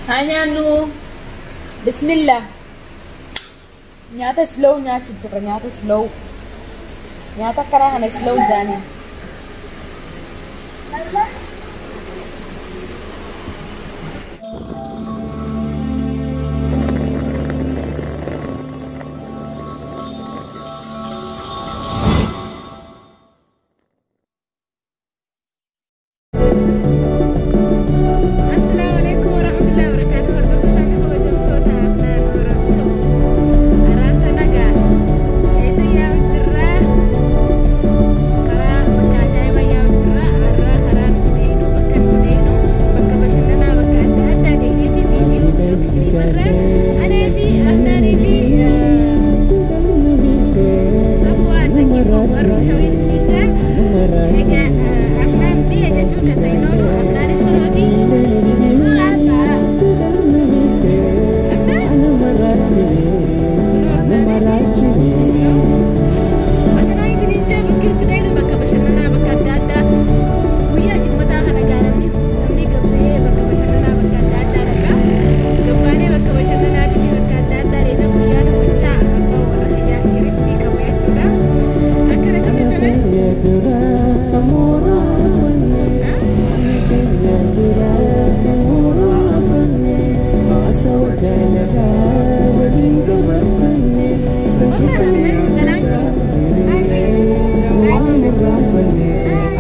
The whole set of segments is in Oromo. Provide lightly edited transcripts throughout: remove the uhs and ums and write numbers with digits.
Hanya nu bismillah. Nyata slow nyata juga nyata slow. Nyata karena hanya slow jani.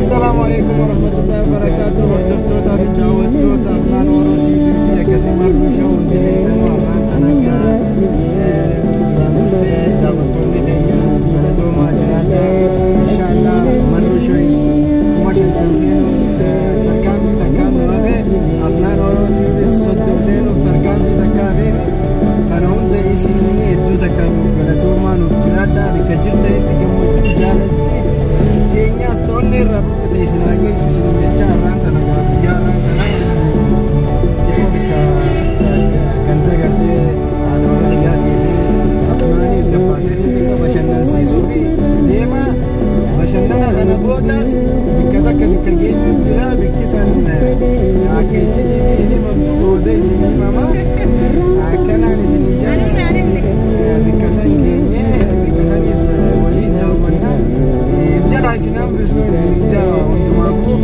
Assalamualaikum warahmatullahi wabarakatuh. Hordoftoota fi daawwattoota afaan Oromootii fi akkasii marru shawuun dhiheessan warraan tanaga daawwattoonni keenya galatoomaa jiraadha. Inshaallah marru shawis kuma shantan seenuuf tarkaanfii takkaan nu hafe afaan Oromootiinis soddom seenuuf tarkaanfii takkaa hafe kana hunda isin hedduu takkaan galatoomaa nuuf jiraadha. Bakka jirtanitti gammachuu jaalatti keenyaas tollee irraa buqqate isin hageessu isin jecha har'aan kana guyyaa har'aan kana yeroo bakka kan dagartee haadha hiyyaatii fi afnaanis gabbaaseetiin dhimma bashannansiisuu fi deema bashannana kana boodas bakka takka bakka geenyu jira bakki san akka ijjitiitii himamtu booda isin himama akkanaan isin jaalladha bakka san geenye bakka sanis waliin daawwannaa jala isinam bismillah isin jaa hundumaafuu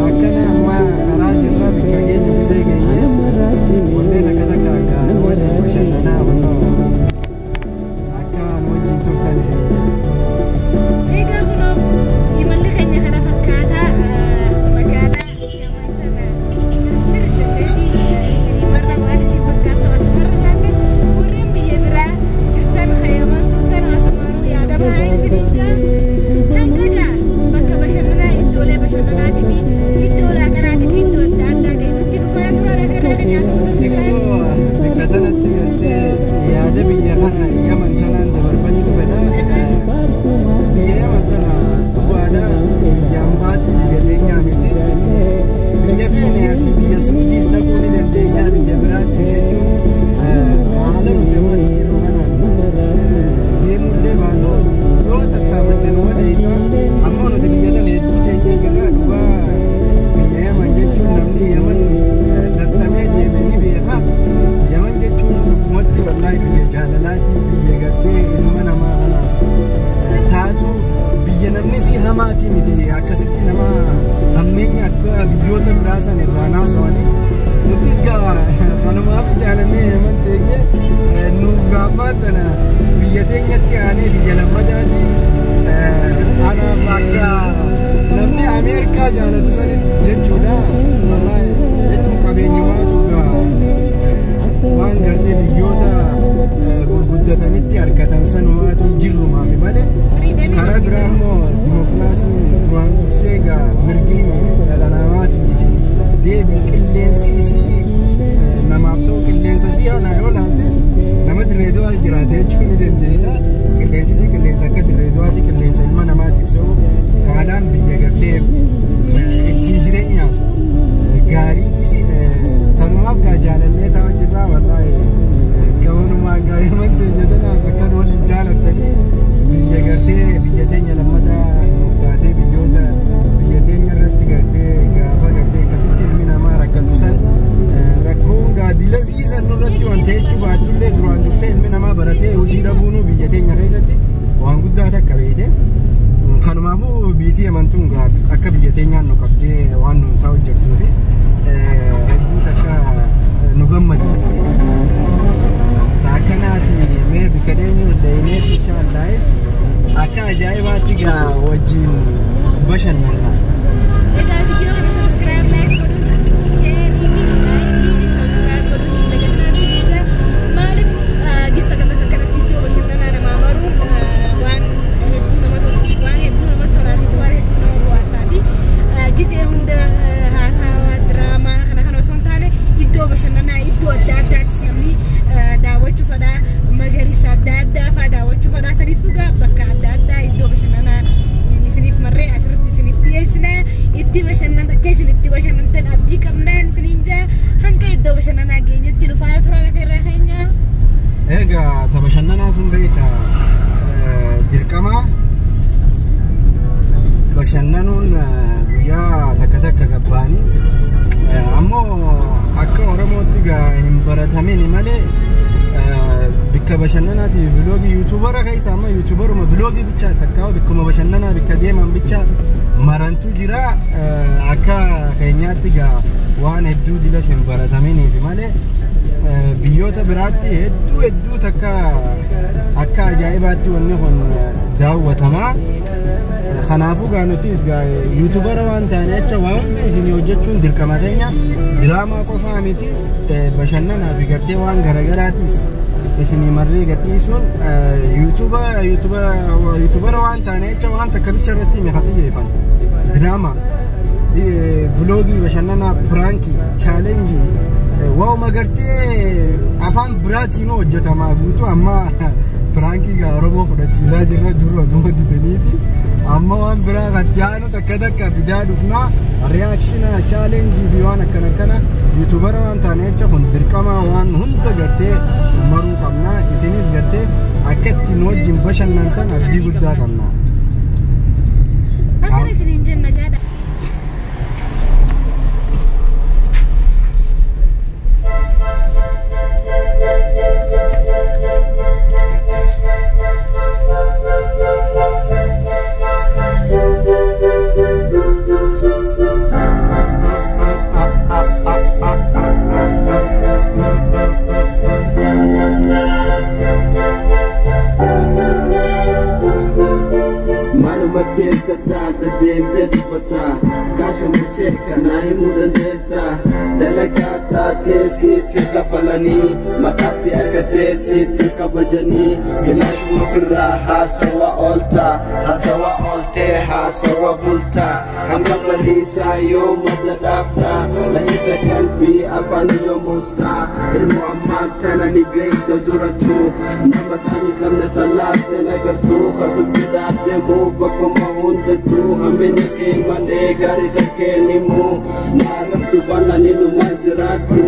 akkana amma karaa jirra bakka geenyu bisee geenyes wallee takka takka akka waliin bashannanaa wannoo akka wajjin turtan isin jaa. Egaa kunoo imalli keenya kana fakkaataa magaalaa gamatana shirshir jetteetii isinii marra waan isin fakkaattu asumarra laalle warreen biyya biraa jirtan khayyaman turtan asumaruu yaadama haa isinii jaa. Kanatti gartee yaada biyya kana Yaman tanaan dabarfachuu fedha. Biyya Yaman tana dhugaadha. Biyya hambaatii biyya teenyaa miti. Biyya feene asii biyya Suudiis dhaquu ni dandeenya. Biyya biraatiis jechuun haala nuti ammatti jiru kanaan deemullee baannoo yoo tattaafatte nama deeta. Ammoo nuti biyya tana hedduu teenyee jirra. Dhugaa biyya Yaman jechuun namni Yaman dadhabee deeme ni beeka. Yaman jechuun dhugumatti wallahi biyya jaalalaati, biyya gartee ilma namaa kanaaf taatu, biyya namni si hamaati miti akkasitti nama hammeenya akka biyyoota biraa san irraa naasawanii nutis gaa kanumaaf jaalannee Yaman teenye nuuf gaafaa tana biyya teenyatti aanee biyya lammadaati. Anaaf akka namni Ameerikaa jaalatu sanitti jechuudha wallahi jechuun qabeenyumaatu gaa waan gartee biyyoota gurguddatanitti argatan sanumaatu jirrumaaf malee karaa biraa immoo dimokiraasiin duraan dursee egaa mirgi dhala namaatii fi deebii qilleensi isii namaaf ta'u qilleensa si aanaa yoo laalte nama Dirreedawaa jiraate jechuu ni dandeessa. Qilleensi isii qilleensa akka Dirreedawaati, qilleensa ilma namaatiif ta'u haalaan biyya gartee ittiin jireenyaaf gaariiti. Tanumaaf gaa jaalannee taa'u jirraa wallahi gahunumaa gaa Yaman teenya tanaas akkan waliin jaalattanii biyya gartee biyya teenya lammataa nuuf taatee biyyoota biyya teenya irratti gartee gaafa gartee akkasitti waan nuun ta'u jirtuu fi hedduu takka nu gammachiisti. Taakanaati mee bika dheenyu deemee inshaallaahi akka ajaa'ibaatti gaa wajjin bashannanna. Egaa viidiyoo kana subscribe like godhuun share fi subscribe godhuun hin dagatinaa. Maaliif gista kanatti iddoo bashannanaa namaa maruun waan hedduu namatti toraatiif waan hedduu nama bohaarsaati. Gisee hunda haasawaa diraamaa kana osoo hin taane iddoo bashannanaa iddoo adda addaattis namni daawwachuu fedha magariisa adda addaa fa'aa daawwachuu fedha saniif dhugaa bakka adda addaa iddoo bashannanaa isiniif marree asirratti isiniif dhiyeessina itti bashannana akka isin itti bashannantan abdii qabnaan isiniin jaa hanga iddoo bashannanaa geenyutti dhufaa turan afeerraa keenya. Egaa bashannanaa sun beekta dirqama bashannanuun guyyaa takka gabbaanii ammoo akka Oromootti gaa hin baratamin malee bikka bashannanaati vloogii yuutuubara keessa amma yuutuubaruma vloogii bicha takka bikkuma bashannanaa bikka deeman bicha marantu jira akka keenyaatti gaa waan hedduu dilas hin barataminiif malee biyyoota biraatti hedduu takka akka ajaa'ibaatti wanni kun daawwatamaa. Kanaafuu gaa nutis gaa yuutuubara waan taane jecha waan isin hojjechuun dirqama keenya diraamaa qofaa miti bashannanaa fi gartee waan garaagaraatis isinii marree gadhiisuun yuutuubara waan taane jecha waan takka bicha irratti meeqatu jeefan diraamaa vloogii bashannanaa pirankii chaalenjii waa'uma gartee afaan biraatiin hojjetamaa guutuu amma pirankii gaa Oromoo fudhachiisaa jirra durra duuba didaniiti. Amma waan biraa gatiyaanu takka fidaa dhufnaa reakshiina chaalenjii fi waan akkana yuutuubara waan taane jecha kun dirqama waan hunda gartee maruu qabnaa isinis gartee akka ittiin wajjin bashannantan abdii guddaa qabna. Akkana isiniin jenna gaadha. Falani makati akatesi tikabajani gilash mufirra hasawa olta hasawa bulta hanga malisa yom madafta la isa kalbi afan yom musta ilmuamman tanani beita duratu namatani kamna salat nagartu khatu bidat demo bakum mahundatu hameni ke mane gari dakeni mu naram subana ninu majratu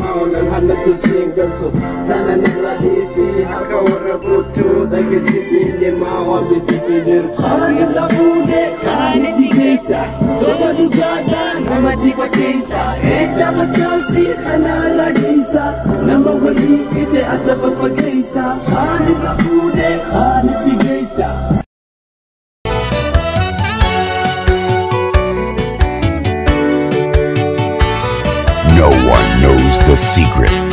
Maulan hanatu singaltu Tana nagradisi haka warabutu Dagisi binde mawa bitikidir Kani labude kani tigesa Soba dugada nama tifakesa Echa matansi kana lagisa Nama wali fite atafafagesa Kani labude kani tigesa No one knows the secret.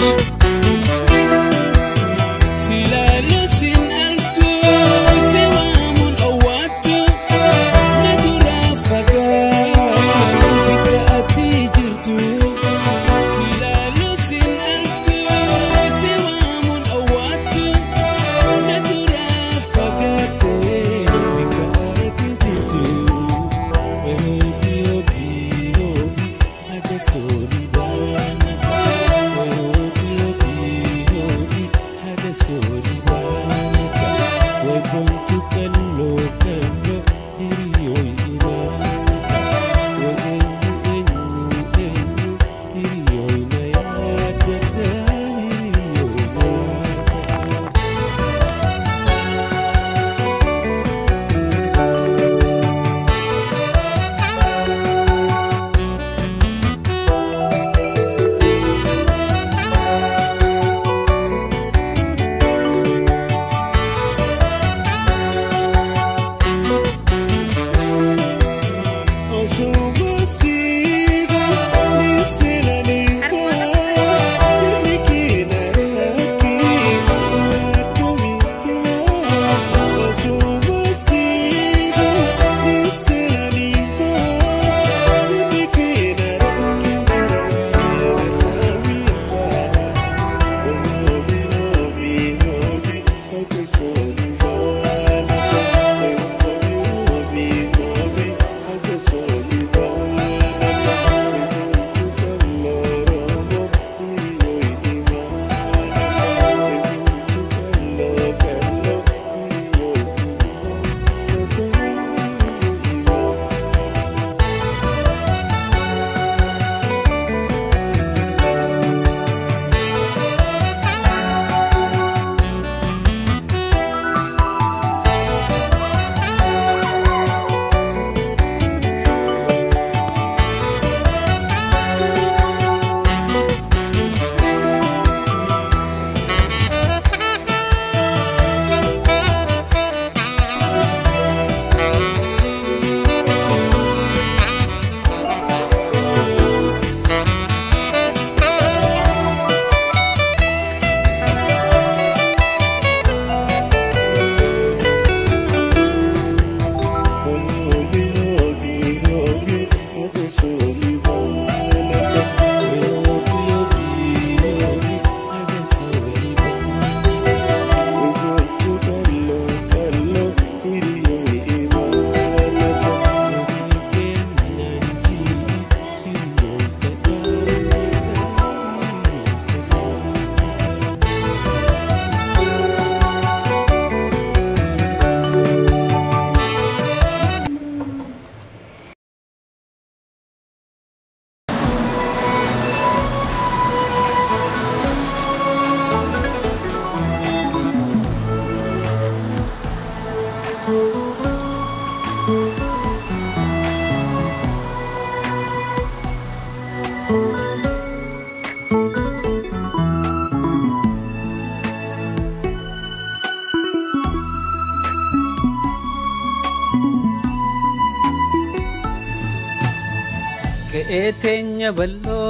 Keetenya ballo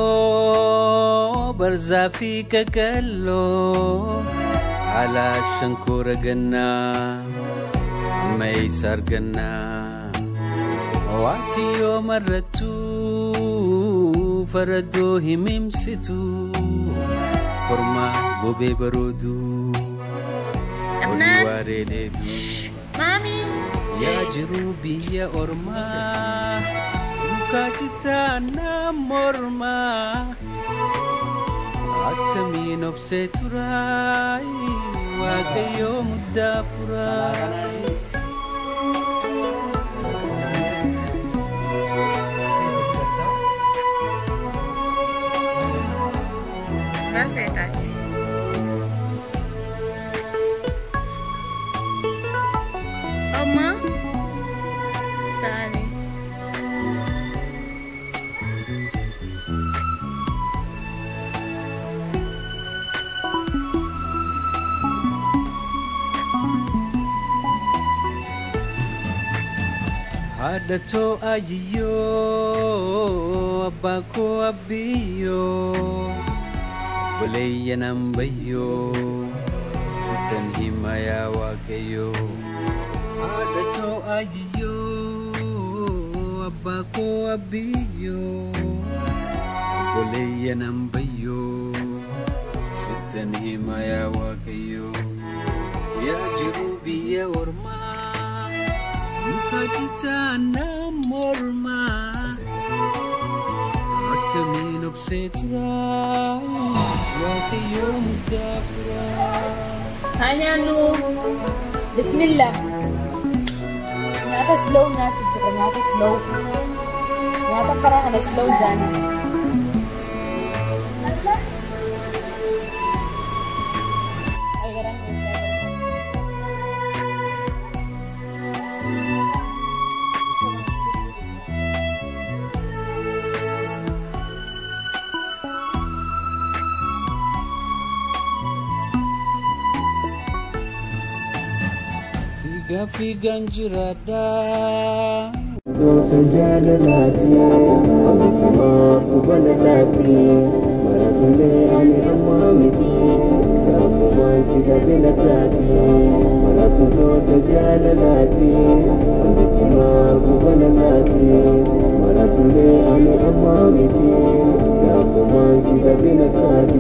barzafi kagallo ala shankura ganna may sarganna wati yo maratu farado himimsitu korma gobe barodu wareledu Mami ya jirubi ya orma Kacita namorma Akamin obseturai Wakayo mudafurai Grazie Tati Oma Tani Hadato ayiyo abako abiyo Buleya nambayo sitan himaya wakayo Hadato ayiyo abako abiyo Buleya nambayo sitan himaya wakayo Ya jirubi ya orma Kacita namorma At kamin obseturai Wakayo mudafurai Hanya nu Bismillah Nyata slow nyata juga nyata slow Nyata karang ada slow dan Gafi ganjirada Jalalati Amikima kubanalati Maratule ani amamiti Kafuma sida binatati Maratuto jalalati Amikima kubanalati Maratule ani amamiti Kafuma sida binatati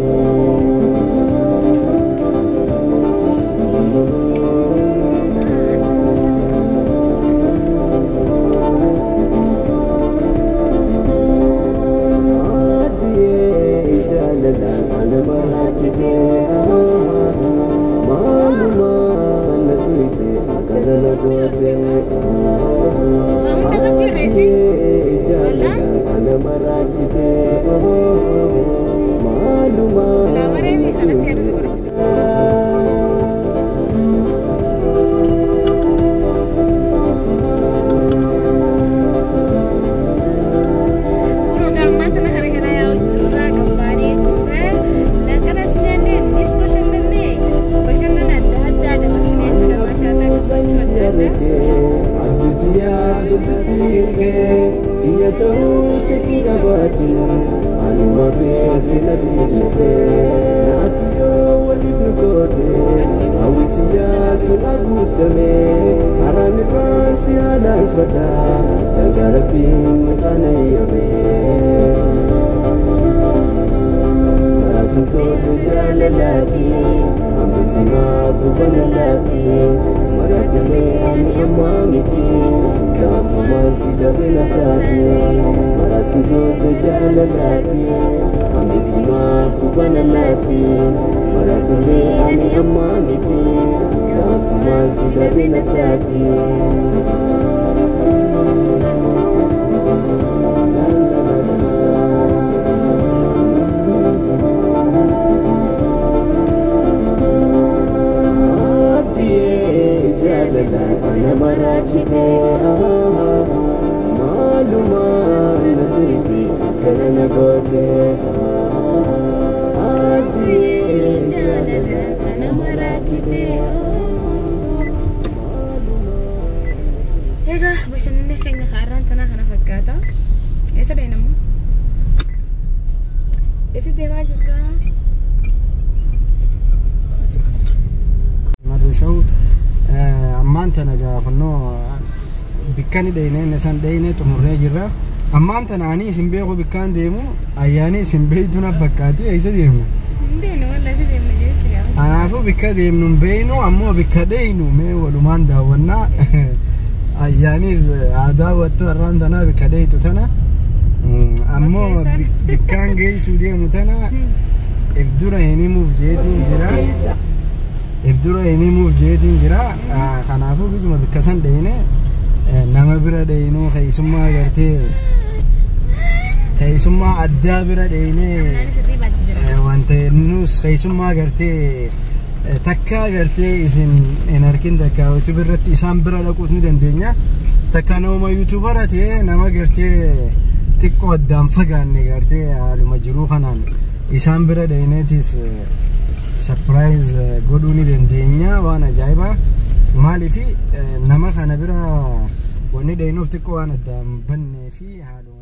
Isi deemaa jirra. Madushaw ammaan tana gaafannoo bikkani dhayne san dhayne xumurree jirra. Ammaan tana ani isin beeku bikkaan deemu ayyaanii isin beeytu na fakkaati eessa deemu? Deemnu walla isi deemnu jechuudha. Kanaafuu bikka deemnu hin beeynu ammoo bikka dhaynu mee walumaan daawwannaa. Ayyaanis aadaa wattu har'aan tanaa bikka dhaytu tana ammoo bikkaan geessuu deemu tana if dura hin himuuf jeetiin jira. Kanaafuu bisuma bikka san dhayne nama bira dhaynu keessummaa gartee keessummaa addaa bira dhayne wanta nus keessummaa gartee takka gartee isin hin arkin takka YouTube irratti isaan bira dhaquus ni dandeenya. Takka nama YouTuber ta'e nama gartee xiqqoo addaan fagaanne gartee haaluma jiruu kanaan isaan bira dhayneetis surprise godhuu ni dandeenya. Waan ajaa'ibaa maaliif nama kana bira wanni dhaynuuf xiqqoo waan addaan bannee fi haaluma